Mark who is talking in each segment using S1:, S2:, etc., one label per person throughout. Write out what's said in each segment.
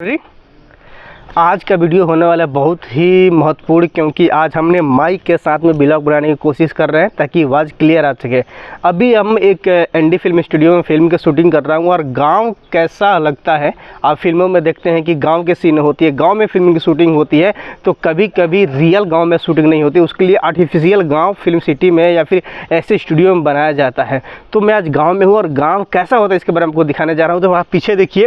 S1: जी, आज का वीडियो होने वाला है बहुत ही महत्वपूर्ण, क्योंकि आज हमने माइक के साथ में ब्लॉग बनाने की कोशिश कर रहे हैं ताकि आवाज़ क्लियर आ सके। अभी हम एक एनडी फिल्म स्टूडियो में फिल्म की शूटिंग कर रहा हूँ और गांव कैसा लगता है आप फिल्मों में देखते हैं कि गांव के सीन होती है, गांव में फिल्म की शूटिंग होती है, तो कभी कभी रियल गाँव में शूटिंग नहीं होती, उसके लिए आर्टिफिशियल गाँव फिल्म सिटी में या फिर ऐसे स्टूडियो में बनाया जाता है। तो मैं आज गाँव में हूँ और गाँव कैसा होता है इसके बारे में आपको दिखाने जा रहा हूँ। तो आप पीछे देखिए,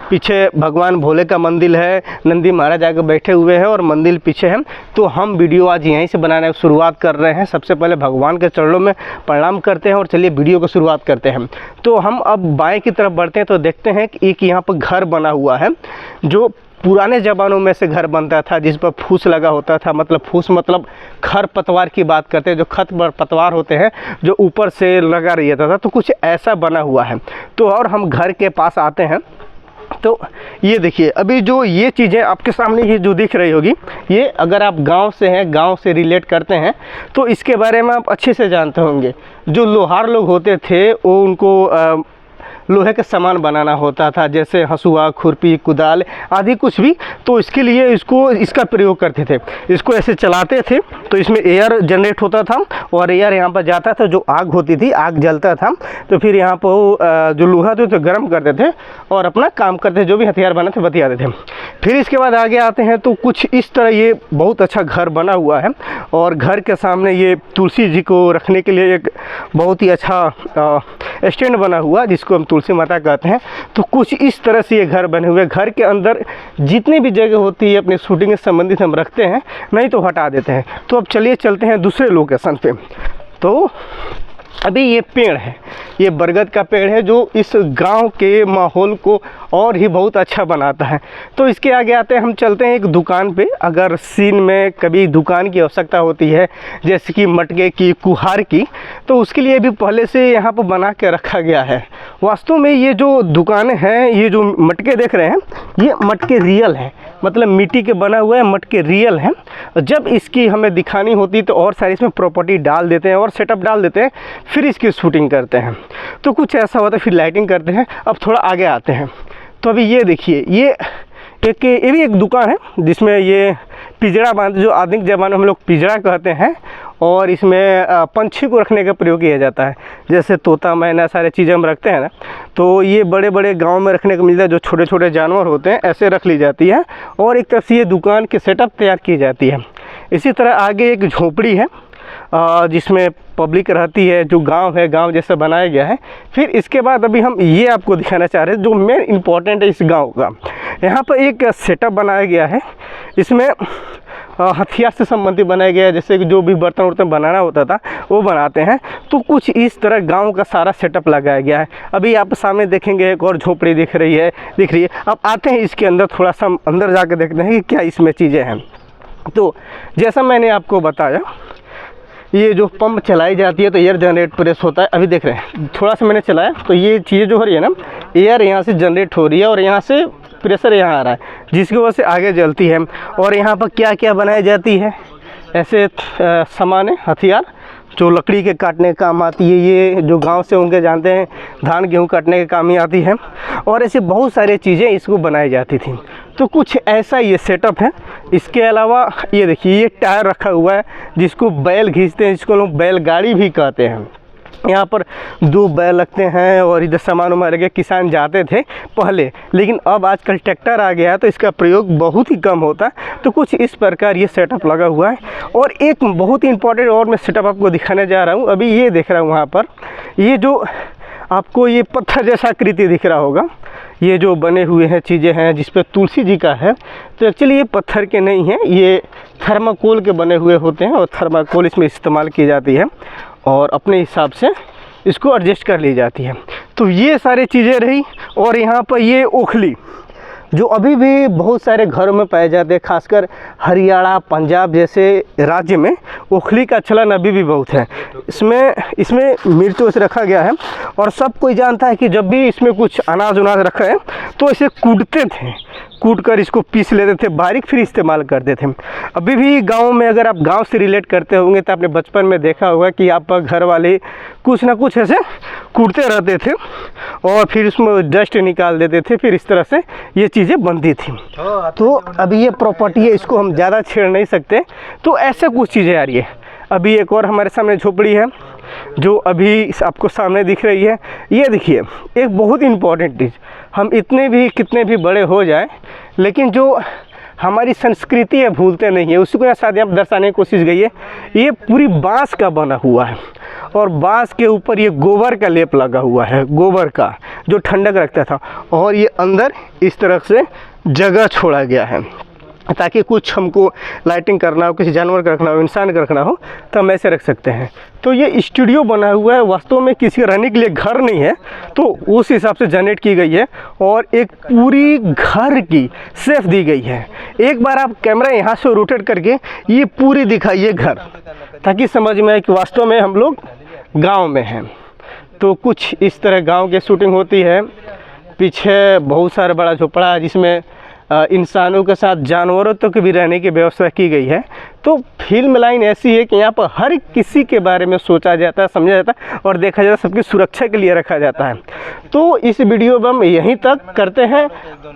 S1: पीछे भगवान भोले का मंदिर है, नंदी महाराज आकर बैठे हुए हैं और मंदिर पीछे है। तो हम वीडियो आज यहीं से बनाने की शुरुआत कर रहे हैं। सबसे पहले भगवान के चरणों में प्रणाम करते हैं और चलिए वीडियो को शुरुआत करते हैं। तो हम अब बाएं की तरफ बढ़ते हैं तो देखते हैं कि एक यहाँ पर घर बना हुआ है जो पुराने ज़मानों में से घर बनता था, जिस पर फूस लगा होता था। मतलब फूस मतलब खर पतवार की बात करते हैं, जो खत पतवार होते हैं जो ऊपर से लगा रहता था, तो कुछ ऐसा बना हुआ है। तो और हम घर के पास आते हैं तो ये देखिए, अभी जो ये चीज़ें आपके सामने ही जो दिख रही होगी, ये अगर आप गांव से हैं, गांव से रिलेट करते हैं तो इसके बारे में आप अच्छे से जानते होंगे। जो लोहार लोग होते थे वो उनको लोहे का सामान बनाना होता था, जैसे हंसुआ, खुरपी, कुदाल आदि कुछ भी, तो इसके लिए इसका प्रयोग करते थे। इसको ऐसे चलाते थे तो इसमें एयर जनरेट होता था और एयर यहाँ पर जाता था, जो आग होती थी, आग जलता था, तो फिर यहाँ पर जो लोहा थे तो गर्म करते थे और अपना काम करते थे, जो भी हथियार बना थे बतियाते थे। फिर इसके बाद आगे आते हैं तो कुछ इस तरह ये बहुत अच्छा घर बना हुआ है और घर के सामने ये तुलसी जी को रखने के लिए एक बहुत ही अच्छा स्टैंड बना हुआ, जिसको हम तुलसी माता कहते हैं। तो कुछ इस तरह से ये घर बने हुए। घर के अंदर जितनी भी जगह होती है अपनी शूटिंग से संबंधित हम रखते हैं, नहीं तो हटा देते हैं। तो अब चलिए चलते हैं दूसरे लोकेशन पे। तो अभी ये पेड़ है, ये बरगद का पेड़ है जो इस गांव के माहौल को और ही बहुत अच्छा बनाता है। तो इसके आगे आते हैं, हम चलते हैं एक दुकान पे। अगर सीन में कभी दुकान की आवश्यकता होती है, जैसे कि मटके की, कुहार की, तो उसके लिए भी पहले से यहाँ पर बना के रखा गया है। वास्तव में ये जो दुकानें हैं, ये जो मटके देख रहे हैं, ये मटके रियल हैं, मतलब मिट्टी के बना हुआ है, मटके रियल हैं। जब इसकी हमें दिखानी होती तो और सारी इसमें प्रॉपर्टी डाल देते हैं और सेटअप डाल देते हैं, फिर इसकी शूटिंग करते हैं। तो कुछ ऐसा होता है, फिर लाइटिंग करते हैं। अब थोड़ा आगे आते हैं तो अभी ये देखिए, ये भी एक दुकान है जिसमें ये पिंजरा बांध, जो आधुनिक ज़माने में हम लोग पिंजरा कहते हैं, और इसमें पंछी को रखने का प्रयोग किया जाता है। जैसे तोता, मैना, सारे चीज़ें हम रखते हैं ना, तो ये बड़े बड़े गांव में रखने को मिलता है। जो छोटे छोटे जानवर होते हैं ऐसे रख ली जाती है और एक तरफ से ये दुकान की सेटअप तैयार की जाती है। इसी तरह आगे एक झोपड़ी है जिसमें पब्लिक रहती है, जो गांव है, गांव जैसा बनाया गया है। फिर इसके बाद अभी हम ये आपको दिखाना चाह रहे हैं जो मेन इम्पॉर्टेंट है इस गांव का। यहाँ पर एक सेटअप बनाया गया है, इसमें हथियार से संबंधित बनाया गया है, जैसे कि जो भी बर्तन वर्तन बनाना होता था वो बनाते हैं। तो कुछ इस तरह गांव का सारा सेटअप लगाया गया है। अभी आप सामने देखेंगे एक और झोपड़ी दिख रही है। अब आते हैं इसके अंदर, थोड़ा सा अंदर जाकर देखते हैं कि क्या इसमें चीज़ें हैं। तो जैसा मैंने आपको बताया, ये जो पंप चलाई जाती है तो एयर जनरेट प्रेस होता है। अभी देख रहे हैं, थोड़ा सा मैंने चलाया तो ये चीज़ जो हो रही है ना, एयर यहाँ से जनरेट हो रही है और यहाँ से प्रेशर यहाँ आ रहा है, जिसकी वजह से आगे जलती है। और यहाँ पर क्या क्या बनाई जाती है, ऐसे सामान, हथियार जो लकड़ी के काटने का काम आती है, ये जो गांव से होंगे जानते हैं, धान गेहूँ काटने के काम ही आती है। और ऐसे बहुत सारी चीज़ें इसको बनाई जाती थी। तो कुछ ऐसा ये सेटअप है। इसके अलावा ये देखिए, ये टायर रखा हुआ है जिसको बैल खींचते हैं, जिसको लोग बैलगाड़ी भी कहते हैं। यहाँ पर 2 बैल लगते हैं और इधर सामान उमान रखे। किसान जाते थे पहले, लेकिन अब आजकल ट्रैक्टर आ गया है तो इसका प्रयोग बहुत ही कम होता है। तो कुछ इस प्रकार ये सेटअप लगा हुआ है। और एक बहुत ही इंपॉर्टेंट और मैं सेटअप आपको दिखाने जा रहा हूँ। अभी ये देख रहा हूँ, वहाँ पर ये जो आपको ये पत्थर जैसा आकृति दिख रहा होगा, ये जो बने हुए हैं चीज़ें हैं जिस पे तुलसी जी का है, तो एक्चुअली ये पत्थर के नहीं हैं, ये थर्माकोल के बने हुए होते हैं और थर्माकोल इसमें इस्तेमाल की जाती है और अपने हिसाब से इसको एडजस्ट कर ली जाती है। तो ये सारी चीज़ें रही। और यहाँ पर ये ओखली जो अभी भी बहुत सारे घरों में पाए जाते हैं, खासकर हरियाणा, पंजाब जैसे राज्य में ओखली का चलन अभी भी बहुत है। इसमें मिर्च से रखा गया है और सब कोई जानता है कि जब भी इसमें कुछ अनाज उनाज रखा है तो इसे कूटते थे, कूट कर इसको पीस लेते थे बारीक, फिर इस्तेमाल करते थे। अभी भी गांव में, अगर आप गांव से रिलेट करते होंगे तो आपने बचपन में देखा होगा कि आपका घर वाले कुछ ना कुछ ऐसे कूटते रहते थे और फिर उसमें डस्ट निकाल देते थे, फिर इस तरह से ये चीज़ें बनती थी। तो अभी ये प्रॉपर्टी है, इसको हम ज़्यादा छेड़ नहीं सकते। तो ऐसे कुछ चीज़ें आ रही है। अभी एक और हमारे सामने झोपड़ी है जो अभी आपको सामने दिख रही है। ये देखिए एक बहुत इम्पॉर्टेंट चीज़, हम इतने भी कितने भी बड़े हो जाए लेकिन जो हमारी संस्कृति है भूलते नहीं है, उसी को यहाँ शायद यहाँ दर्शाने की कोशिश गई है। ये पूरी बांस का बना हुआ है और बांस के ऊपर ये गोबर का लेप लगा हुआ है, गोबर का, जो ठंडक रखता था। और ये अंदर इस तरह से जगह छोड़ा गया है ताकि कुछ हमको लाइटिंग करना हो, किसी जानवर का रखना हो, इंसान का रखना हो तो हम ऐसे रख सकते हैं। तो ये स्टूडियो बना हुआ है, वास्तव में किसी रहने के लिए घर नहीं है, तो उस हिसाब से जनरेट की गई है और एक पूरी घर की सेफ दी गई है। एक बार आप कैमरा यहाँ से रोटेट करके ये पूरी दिखाइए घर, ताकि समझ में आए कि वास्तव में हम लोग गाँव में हैं। तो कुछ इस तरह गाँव की शूटिंग होती है। पीछे बहुत सारा बड़ा झोपड़ा है जिसमें इंसानों के साथ जानवरों तक भी रहने की व्यवस्था की गई है। तो फिल्म लाइन ऐसी है कि यहाँ पर हर किसी के बारे में सोचा जाता है, समझा जाता है और देखा जाता है, सबकी सुरक्षा के लिए रखा जाता है। तो इस वीडियो में हम यहीं तक करते हैं।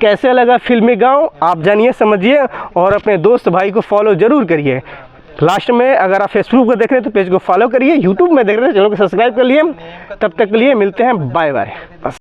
S1: कैसे लगा फिल्मी गांव आप जानिए, समझिए और अपने दोस्त भाई को फॉलो ज़रूर करिए। लास्ट में अगर आप फेसबुक पर देख रहे हैं तो पेज को फॉलो करिए, यूट्यूब में देख रहे हैं चैनल को सब्सक्राइब कर लिए। तब तक के लिए मिलते हैं, बाय बाय।